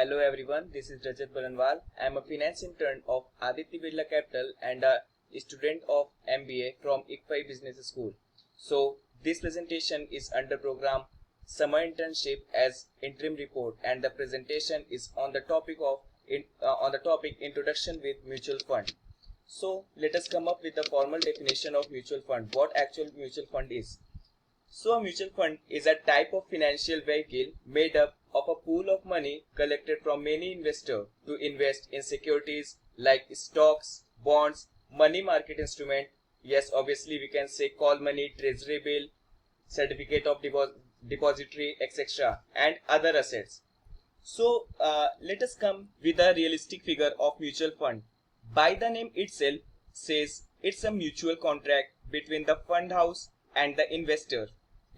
Hello everyone, this is Rajat Baranwal. I am a finance intern of Aditya Birla Capital and a student of MBA from ICFI Business School. So this presentation is under program Summer Internship as interim report, and the presentation is on the topic Introduction with Mutual Fund. So let us come up with the formal definition of mutual fund. What actual mutual fund is? So a mutual fund is a type of financial vehicle made up of a pool of money collected from many investors to invest in securities like stocks, bonds, money market instrument. Yes, obviously we can say call money, treasury bill, certificate of depository, etc. and other assets. So let us come with a realistic figure of mutual fund. By the name itself says it's a mutual contract between the fund house and the investor.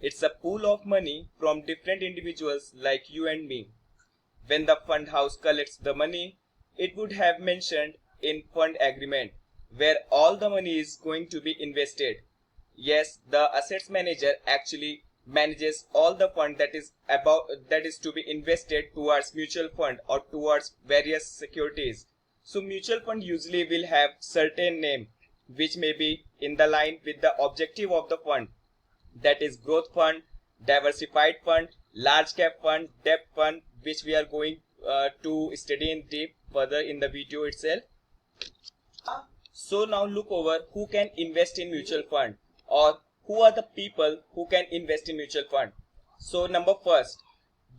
It's a pool of money from different individuals like you and me. When the fund house collects the money, it would have mentioned in fund agreement where all the money is going to be invested. Yes, the assets manager actually manages all the fund that is to be invested towards mutual fund or towards various securities. So mutual fund usually will have certain name which may be in the line with the objective of the fund. That is growth fund, diversified fund, large cap fund, debt fund, which we are going to study in deep further in the video itself. So now look over who can invest in mutual fund, or who are the people who can invest in mutual fund. So number first,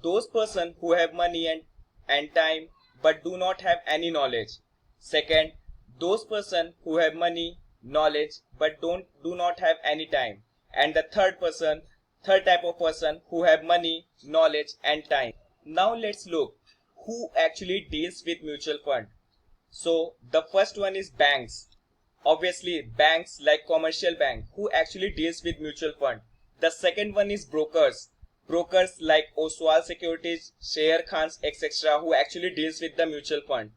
those person who have money and time but do not have any knowledge. Second, those person who have money, knowledge but do not have any time. And the third type of person who have money, knowledge and time. Now let's look who actually deals with mutual fund. So the first one is banks. Obviously banks like commercial bank who actually deals with mutual fund. The second one is brokers. Brokers like Oswal Securities, Share Khans, etc. who actually deals with the mutual fund.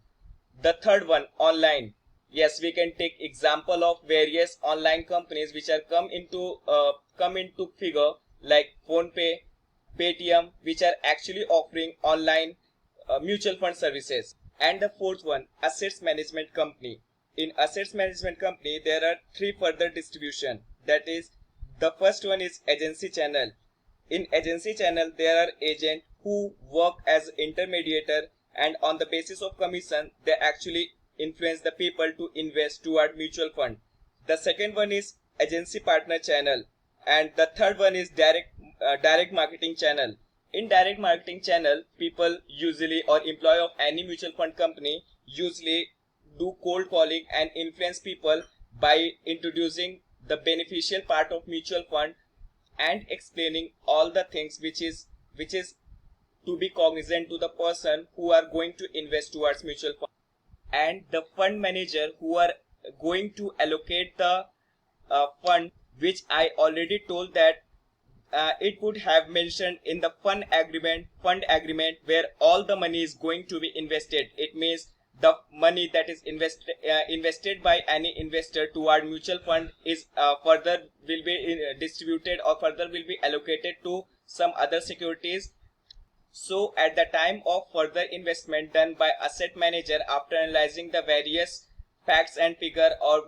The third one, online. Yes, we can take example of various online companies which are come into figure like PhonePe, Paytm, which are actually offering online mutual fund services. And the fourth one, assets management company. In assets management company, there are three further distribution. That is, the first one is agency channel. In agency channel, there are agents who work as intermediator, and on the basis of commission, they actually influence the people to invest toward mutual fund. The second one is agency partner channel, and the third one is direct marketing channel. In direct marketing channel, people usually, or employee of any mutual fund company usually do cold calling and influence people by introducing the beneficial part of mutual fund and explaining all the things which is to be cognizant to the person who are going to invest towards mutual fund. And the fund manager who are going to allocate the fund, which I already told that it would have mentioned in the fund agreement where all the money is going to be invested. It means the money that is invested by any investor toward mutual fund is further will be distributed or further will be allocated to some other securities. So at the time of further investment done by asset manager, after analyzing the various facts and figure, or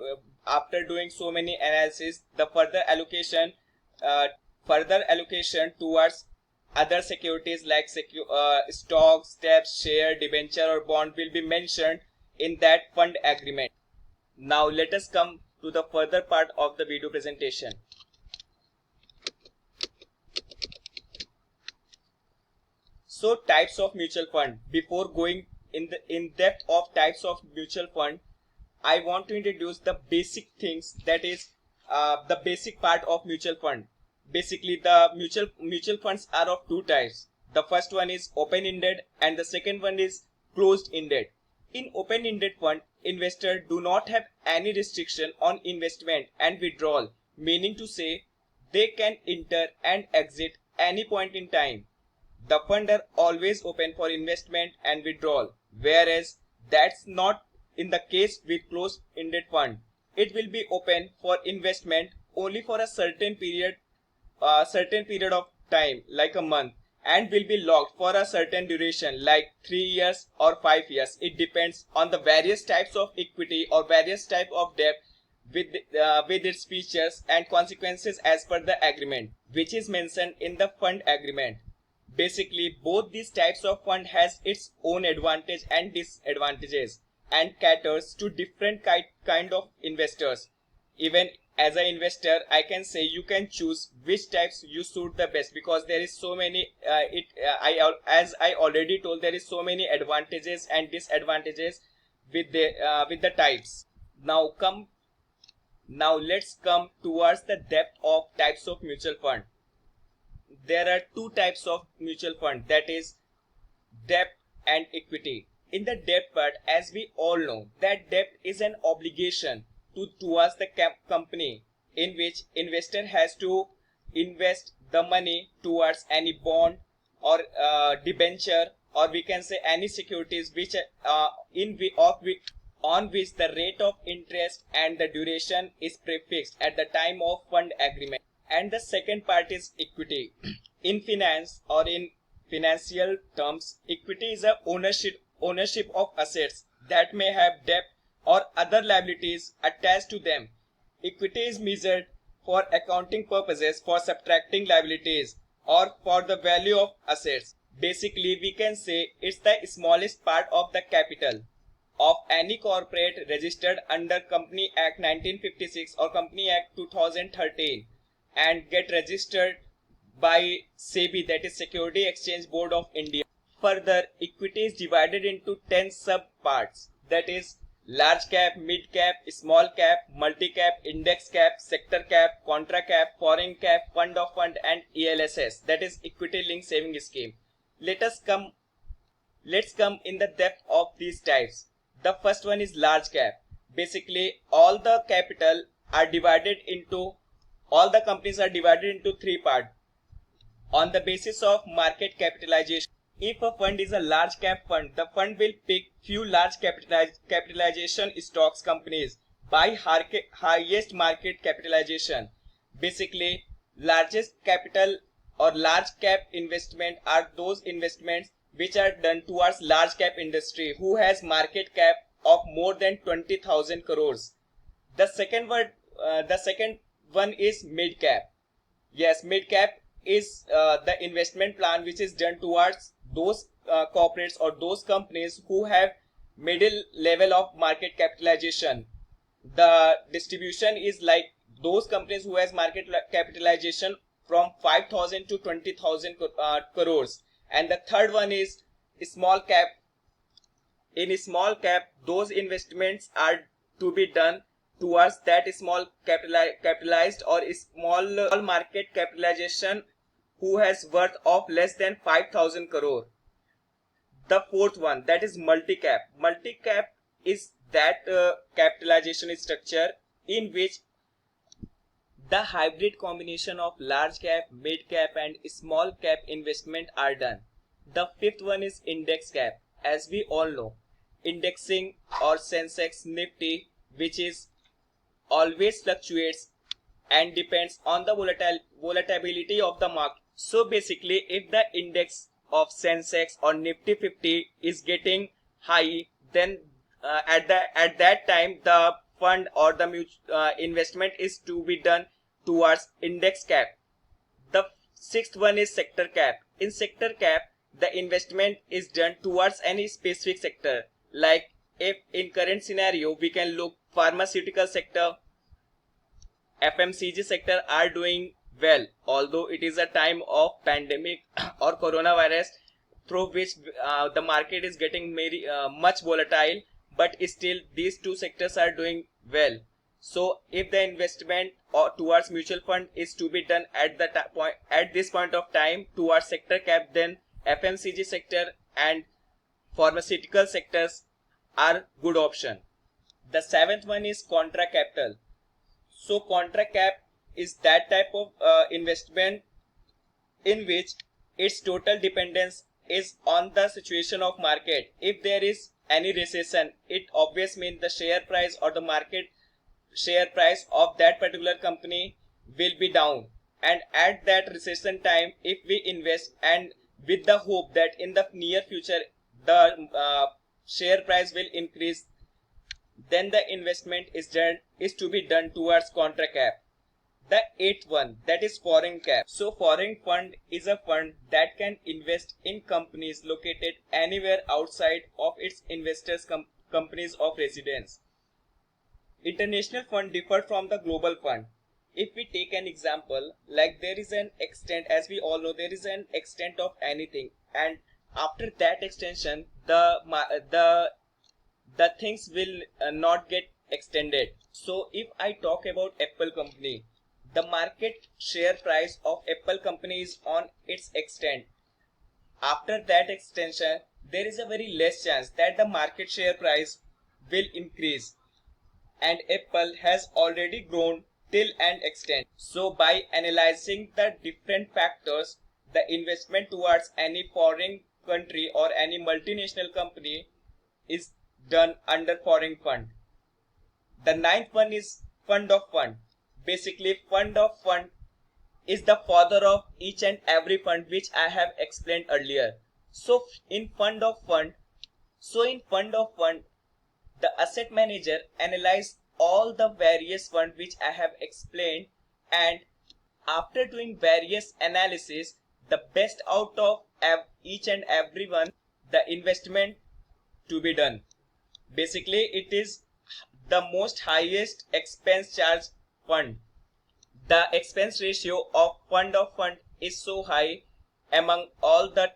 after doing so many analysis, the further allocation towards other securities like stocks, steps, share, debenture or bond will be mentioned in that fund agreement. Now let us come to the further part of the video presentation. So types of mutual fund. Before going in depth of types of mutual fund, I want to introduce the basic things, that is the basic part of mutual fund. Basically, the mutual funds are of two types. The first one is open-ended and the second one is closed-ended. In open-ended fund, investors do not have any restriction on investment and withdrawal, meaning to say they can enter and exit any point in time. The funds are always open for investment and withdrawal, whereas that's not in the case with closed-ended fund. It will be open for investment only for a certain period of time, like a month, and will be locked for a certain duration like 3 years or 5 years. It depends on the various types of equity or various type of debt with its features and consequences as per the agreement, which is mentioned in the fund agreement. Basically, both these types of fund has its own advantage and disadvantages and caters to different kind of investors. Even as an investor, I can say you can choose which types you suit the best, because there is so many as I already told, there is so many advantages and disadvantages with the types. Now let's come towards the depth of types of mutual fund. There are two types of mutual fund, that is debt and equity. In the debt part, as we all know, that debt is an obligation towards the company, in which investor has to invest the money towards any bond or debenture, or we can say any securities which on which the rate of interest and the duration is prefixed at the time of fund agreement. And the second part is equity. In finance or in financial terms, equity is a ownership of assets that may have debt or other liabilities attached to them. Equity is measured for accounting purposes for subtracting liabilities or for the value of assets. Basically, we can say it's the smallest part of the capital of any corporate registered under Company Act 1956 or Company Act 2013 and get registered by SEBI, that is Security Exchange Board of India. Further, equity is divided into 10 sub parts, that is large cap, mid cap, small cap, multi cap, index cap, sector cap, contra cap, foreign cap, fund of fund, and ELSS, that is equity linked saving scheme. Let's come in the depth of these types. The first one is large cap. Basically, all the companies are divided into three parts on the basis of market capitalization. If a fund is a large cap fund, the fund will pick few large capitalization stocks companies by highest market capitalization. Basically, largest capital or large cap investment are those investments which are done towards large cap industry who has market cap of more than 20,000 crores. The second one is mid cap. Yes, mid cap is the investment plan which is done towards those corporates or those companies who have middle level of market capitalization. The distribution is like those companies who has market capitalization from 5,000 to 20,000 crores. And the third one is small cap. In small cap, those investments are to be done towards that small capitalized or small market capitalization who has worth of less than 5,000 crore. The fourth one, that is multi-cap. Multi-cap is that capitalization structure in which the hybrid combination of large cap, mid cap, and small cap investment are done. The fifth one is index cap. As we all know, indexing or Sensex Nifty, which is always fluctuates and depends on the volatility of the market. So basically, if the index of Sensex or Nifty 50 is getting high, then at that time the fund or the investment is to be done towards index cap. The sixth one is sector cap. In sector cap, the investment is done towards any specific sector. Like if in current scenario we can look pharmaceutical sector, FMCG sector are doing well, although it is a time of pandemic or coronavirus through which the market is getting much volatile, but still these two sectors are doing well. So if the investment or towards mutual fund is to be done at this point of time towards sector cap, then FMCG sector and pharmaceutical sectors are good option. The seventh one is contra capital. So contra cap is that type of investment in which its total dependence is on the situation of market. If there is any recession, it obviously means the share price or the market share price of that particular company will be down. And at that recession time, if we invest and with the hope that in the near future the share price will increase. Then the investment is to be done towards contra cap. The eighth one, that is foreign cap. So foreign fund is a fund that can invest in companies located anywhere outside of its investors' companies of residence. International fund differ from the global fund. If we take an example, like there is an extent, as we all know, there is an extent of anything, and after that extension, the things will not get extended. So if I talk about Apple company, the market share price of Apple company is on its extent. After that extension, there is a very less chance that the market share price will increase, and Apple has already grown till an extent. So by analyzing the different factors, the investment towards any foreign country or any multinational company is done under foreign fund. The ninth one is fund of fund. Basically, fund of fund is the father of each and every fund which I have explained earlier. So in fund of fund, the asset manager analyze all the various funds which I have explained, and after doing various analysis, the best out of each and every one, the investment to be done. Basically, it is the most highest expense charge fund. The expense ratio of fund is so high among all the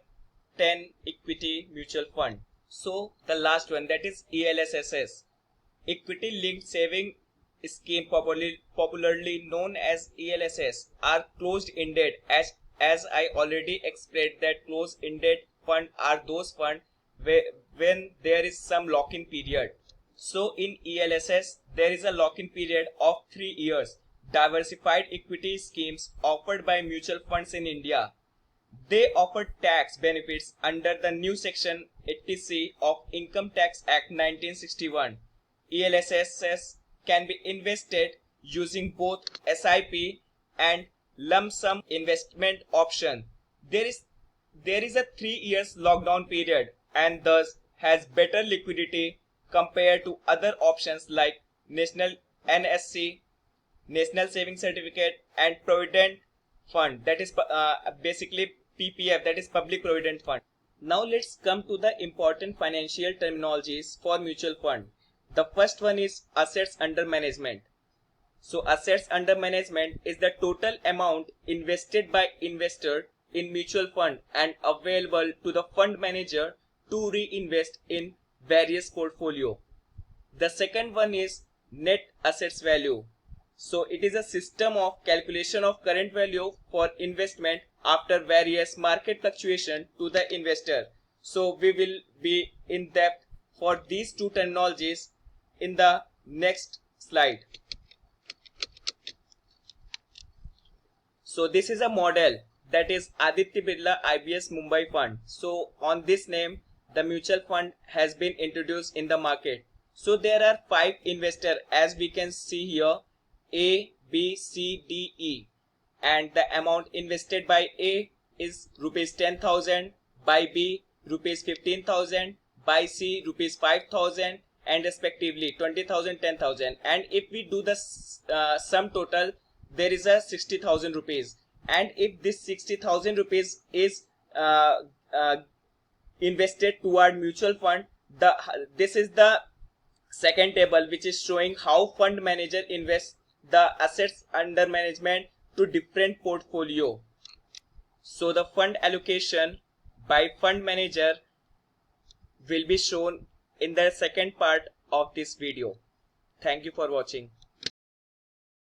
10 equity mutual fund. So the last one, that is ELSSS, equity linked saving scheme, popularly known as ELSS, are closed ended. As I already explained, that closed ended fund are those funds when there is some lock-in period. So in ELSS, there is a lock-in period of 3 years. Diversified equity schemes offered by mutual funds in India. They offer tax benefits under the new section 80C of Income Tax Act 1961. ELSS can be invested using both SIP and lump sum investment option. There is a 3 years lockdown period, and thus has better liquidity compared to other options like National NSC, National Saving Certificate, and Provident Fund, that is basically PPF, that is Public Provident Fund. Now let's come to the important financial terminologies for mutual fund. The first one is assets under management. So assets under management is the total amount invested by investor in mutual fund and available to the fund manager to reinvest in various portfolio. The second one is net assets value. So it is a system of calculation of current value for investment after various market fluctuation to the investor. So we will be in depth for these two terminologies in the next slide. So this is a model, that is Aditya Birla IBS Mumbai Fund. So on this name, the mutual fund has been introduced in the market. So there are 5 investors, as we can see here, A, B, C, D, E, and the amount invested by A is rupees 10,000, by B rupees 15,000, by C rupees 5,000, and respectively 20,000, 10,000. And if we do the sum total, there is a 60,000 rupees. And if this 60,000 rupees is invested toward mutual fund, this is the second table which is showing how fund manager invests the assets under management to different portfolio. So the fund allocation by fund manager will be shown in the second part of this video. Thank you for watching.